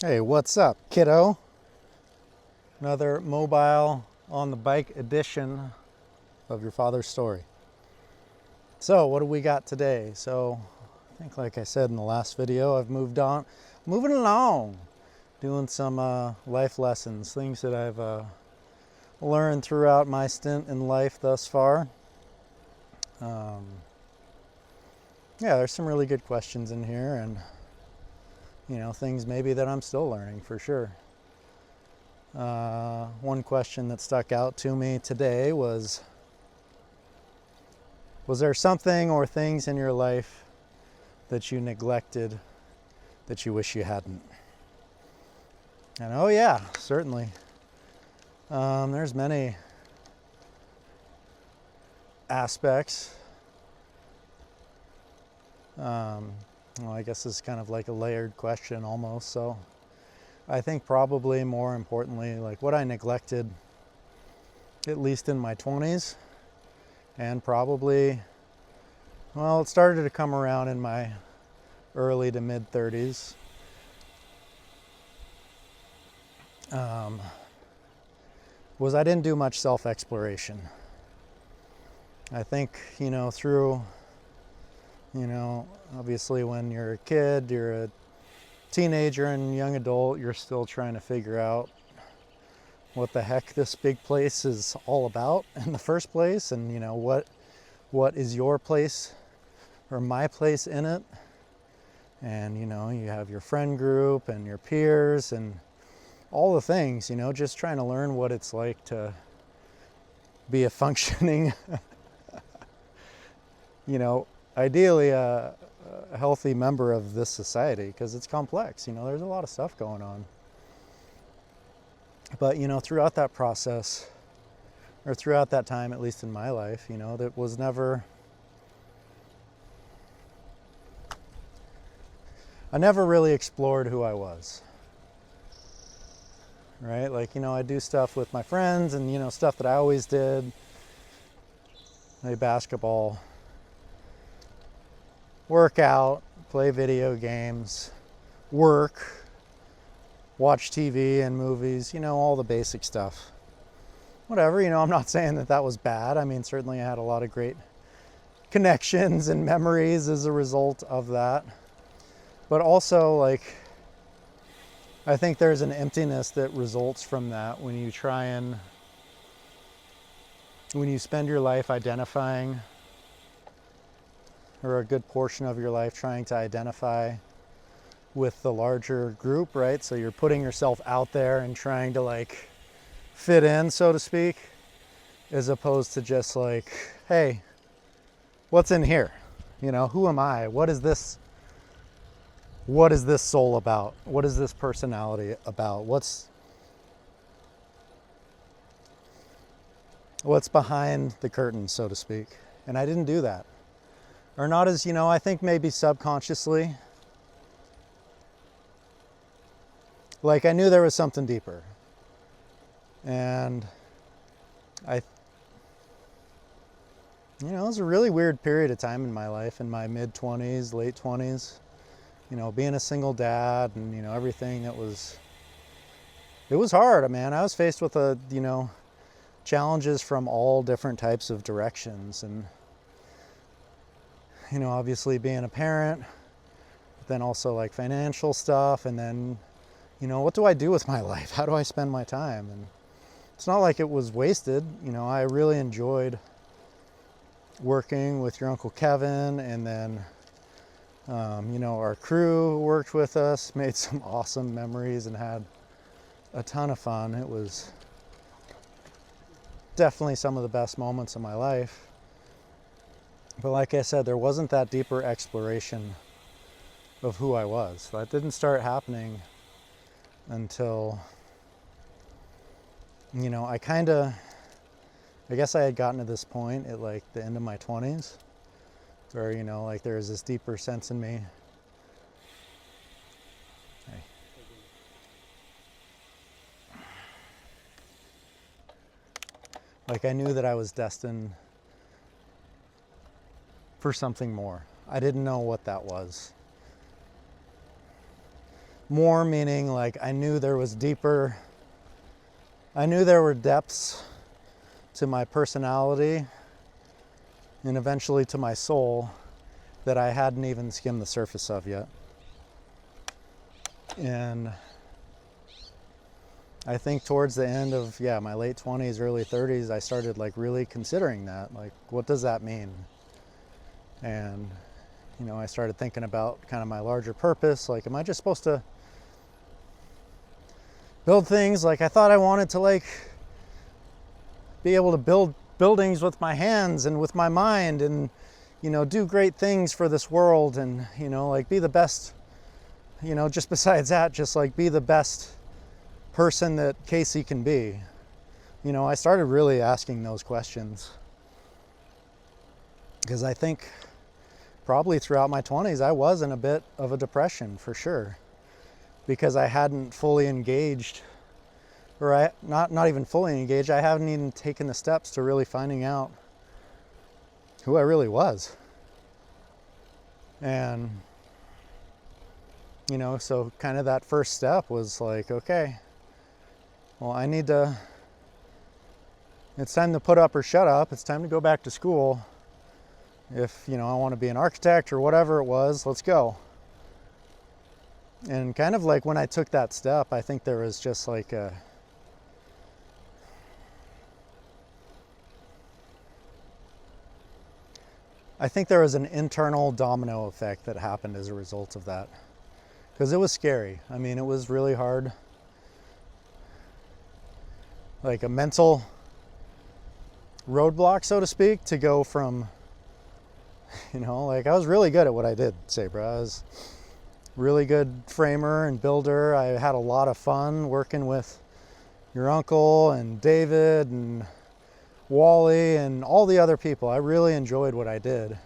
Hey, what's up, kiddo? Another mobile on the bike edition of your father's story. So, what do we got today? So, I think, like I said in the last video, I've moving along, doing some life lessons, things that I've learned throughout my stint in life thus far. Um, yeah, there's some really good questions in here, and things maybe that I'm still learning for sure. One question that stuck out to me today was there something or things in your life that you neglected that you wish you hadn't? And oh yeah, certainly. There's many aspects. Well, I guess it's kind of like a layered question almost. So I think probably more importantly, like what I neglected, at least in my 20s, and probably, well, it started to come around in my early to mid 30s. Was I didn't do much self-exploration. I think, through, obviously when you're a kid, you're a teenager and young adult, you're still trying to figure out what the heck this big place is all about in the first place, and what is your place or my place in it. And you have your friend group and your peers and all the things, just trying to learn what it's like to be a functioning ideally a healthy member of this society, because it's complex. There's a lot of stuff going on. But throughout that process, or throughout that time, at least in my life, that was never, I never really explored who I was. Right? Like, I do stuff with my friends and, stuff that I always did. Play basketball, work out, play video games, work, watch TV and movies, all the basic stuff. Whatever, I'm not saying that was bad. I mean, certainly I had a lot of great connections and memories as a result of that. But also, like, I think there's an emptiness that results from that when you spend your life identifying, or a good portion of your life trying to identify with the larger group, right? So you're putting yourself out there and trying to like fit in, so to speak, as opposed to just like, hey, what's in here? Who am I? What is this soul about? What is this personality about? What's behind the curtain, so to speak? And I didn't do that. Or not as, I think maybe subconsciously. Like I knew there was something deeper. And it was a really weird period of time in my life, in my mid-20s, late 20s. Being a single dad and, everything it was hard, man. I was faced with challenges from all different types of directions. And, obviously being a parent, but then also like financial stuff. And then, what do I do with my life? How do I spend my time? And it's not like it was wasted. I really enjoyed working with your Uncle Kevin, and then our crew worked with us, made some awesome memories, and had a ton of fun. It was definitely some of the best moments of my life. But like I said, there wasn't that deeper exploration of who I was. That didn't start happening until, I guess I had gotten to this point at like the end of my 20s where, like there was this deeper sense in me. Like I knew that I was destined for something more. I didn't know what that was. More meaning like I knew there was deeper, I knew there were depths to my personality and eventually to my soul that I hadn't even skimmed the surface of yet. And I think towards the end of, my late 20s, early 30s, I started like really considering that. Like, what does that mean? And, I started thinking about kind of my larger purpose. Like, am I just supposed to build things? Like, I thought I wanted to like be able to build buildings with my hands and with my mind and, do great things for this world and, like be the best, just besides that, just like be the best person that Casey can be. I started really asking those questions because I think probably throughout my 20s I was in a bit of a depression for sure, because I hadn't fully engaged, or not even fully engaged, I haven't even taken the steps to really finding out who I really was. And so kind of that first step was like, okay, well, it's time to put up or shut up. It's time to go back to school. If, I want to be an architect or whatever it was, let's go. And kind of like when I took that step, I think there was just like I think there was an internal domino effect that happened as a result of that. Because it was scary. I mean, it was really hard. Like a mental roadblock, so to speak, to go from, like I was really good at what I did, Sabra. I was really good framer and builder. I had a lot of fun working with your uncle and David and Wally and all the other people. I really enjoyed what I did.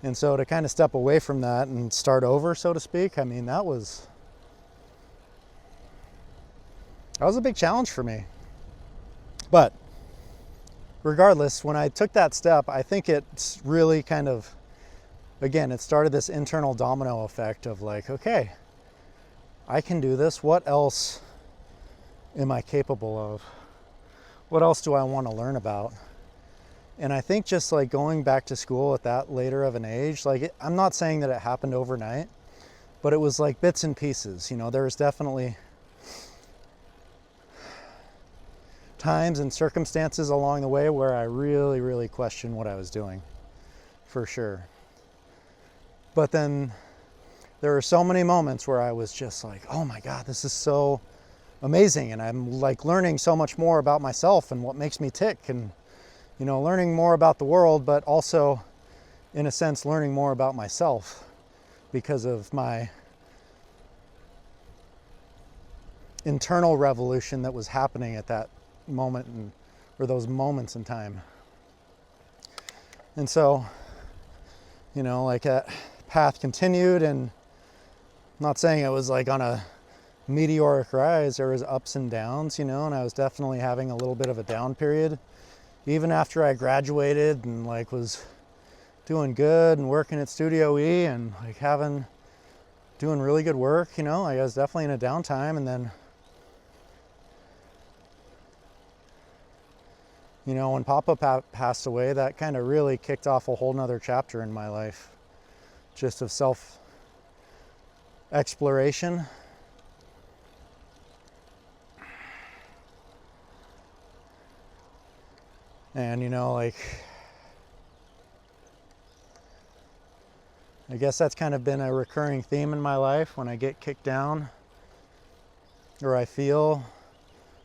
And so to kind of step away from that and start over, so to speak, I mean, that was a big challenge for me. But regardless, when I took that step, I think it's really kind of, again, it started this internal domino effect of like, okay, I can do this. What else am I capable of? What else do I want to learn about? And I think just like going back to school at that later of an age, like I'm not saying that it happened overnight, but it was like bits and pieces. There was definitely times and circumstances along the way where I really, really questioned what I was doing, for sure. But then there were so many moments where I was just like, oh my God, this is so amazing. And I'm like learning so much more about myself and what makes me tick, and, learning more about the world, but also in a sense, learning more about myself because of my internal revolution that was happening at that moment, or those moments in time. And so, like that path continued, and I'm not saying it was like on a meteoric rise. There was ups and downs, and I was definitely having a little bit of a down period even after I graduated and like was doing good and working at Studio E and like doing really good work. I was definitely in a downtime, and then when Papa passed away, that kind of really kicked off a whole nother chapter in my life, just of self-exploration. And, I guess that's kind of been a recurring theme in my life. When I get kicked down, or I feel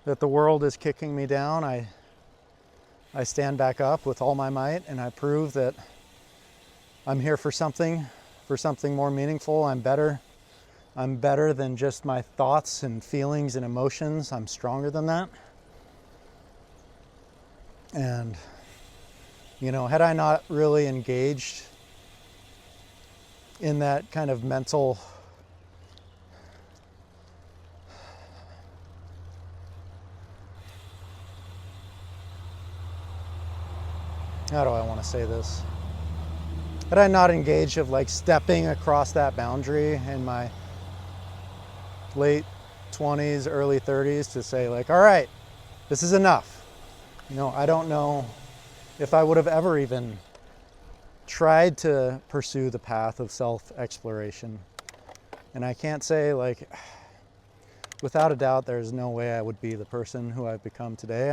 that the world is kicking me down, I stand back up with all my might, and I prove that I'm here for something more meaningful. I'm better than just my thoughts and feelings and emotions. I'm stronger than that. And, had I not really engaged in that kind of mental how do I want to say this? Had I not engaged of like stepping across that boundary in my late 20s, early 30s to say like, all right, this is enough. You know, I don't know if I would have ever even tried to pursue the path of self-exploration. And I can't say like, without a doubt, there's no way I would be the person who I've become today.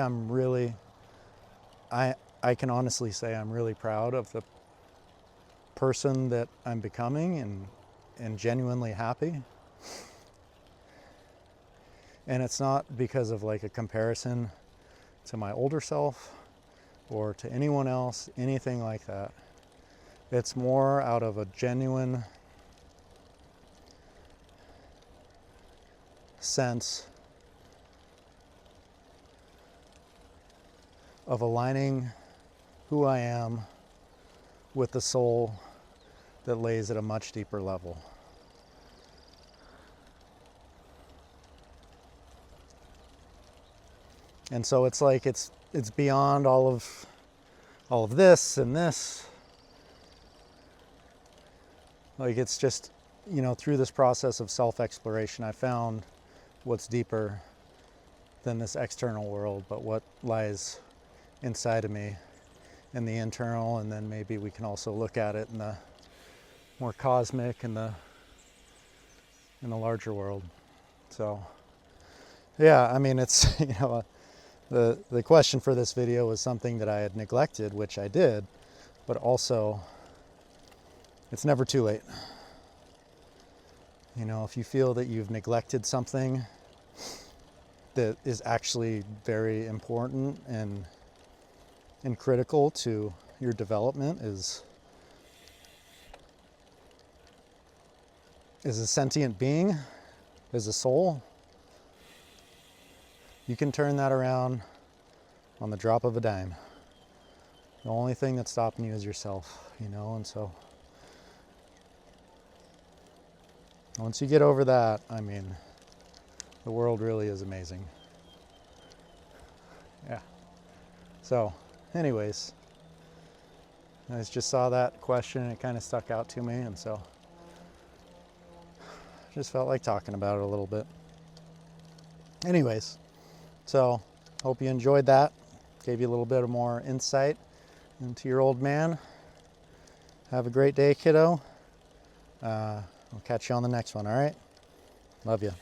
I can honestly say I'm really proud of the person that I'm becoming and genuinely happy. And it's not because of like a comparison to my older self or to anyone else, anything like that. It's more out of a genuine sense of aligning who I am with the soul that lays at a much deeper level. And so it's like it's beyond all of this and this. Like it's just, you know, through this process of self-exploration, I found what's deeper than this external world, but what lies inside of me in the internal, and then maybe we can also look at it in the more cosmic and in the larger world. So yeah, I mean, it's, you know, the question for this video was something that I had neglected, which I did, but also it's never too late. You know, if you feel that you've neglected something that is actually very important and critical to your development, is a sentient being, is a soul, you can turn that around on the drop of a dime. The only thing that's stopping you is yourself, you know, and so once you get over that, I mean, the world really is amazing. Yeah. So, anyways, I just saw that question and it kind of stuck out to me, and so just felt like talking about it a little bit. Anyways, so hope you enjoyed that. Gave you a little bit of more insight into your old man. Have a great day, kiddo. I'll catch you on the next one, all right? Love you.